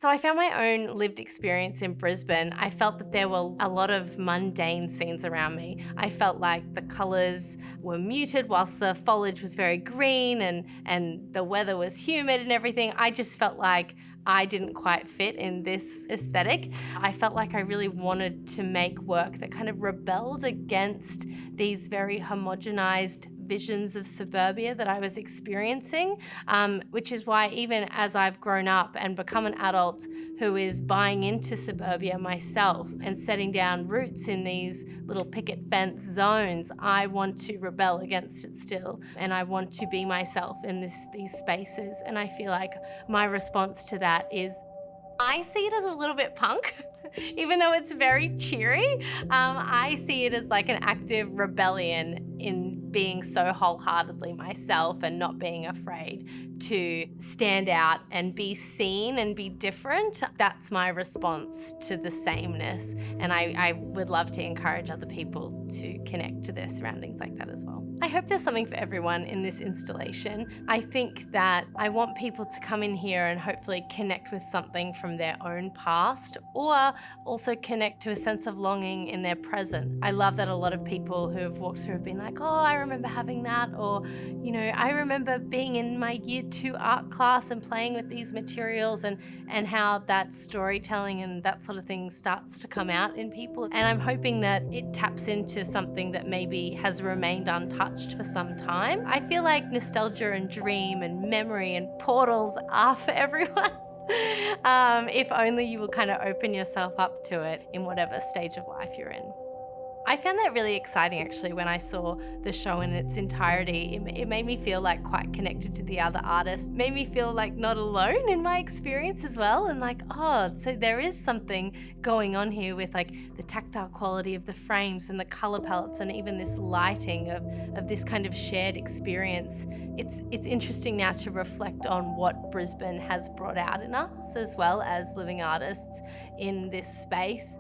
So I found my own lived experience in Brisbane. I felt that there were a lot of mundane scenes around me. I felt like the colours were muted whilst the foliage was very green and the weather was humid and everything. I just felt like I didn't quite fit in this aesthetic. I felt like I really wanted to make work that kind of rebelled against these very homogenized visions of suburbia that I was experiencing, which is why even as I've grown up and become an adult who is buying into suburbia myself and setting down roots in these little picket fence zones, I want to rebel against it still, and I want to be myself in these spaces. And I feel like my response to that is I see it as a little bit punk, even though it's very cheery. I see it as like an active rebellion in being so wholeheartedly myself and not being afraid to stand out and be seen and be different. That's my response to the sameness. And I would love to encourage other people to connect to their surroundings like that as well. I hope there's something for everyone in this installation. I think that I want people to come in here and hopefully connect with something from their own past, or also connect to a sense of longing in their present. I love that a lot of people who have walked through have been like, oh, I remember having that, or, I remember being in my year 2 art class and playing with these materials, and how that storytelling and that sort of thing starts to come out in people. And I'm hoping that it taps into something that maybe has remained untouched for some time. I feel like nostalgia and dream and memory and portals are for everyone. If only you will kind of open yourself up to it in whatever stage of life you're in. I found that really exciting actually when I saw the show in its entirety. It made me feel like quite connected to the other artists, made me feel like not alone in my experience as well, and like, oh, so there is something going on here with like the tactile quality of the frames and the color palettes and even this lighting of this kind of shared experience. It's interesting now to reflect on what Brisbane has brought out in us as well as living artists in this space.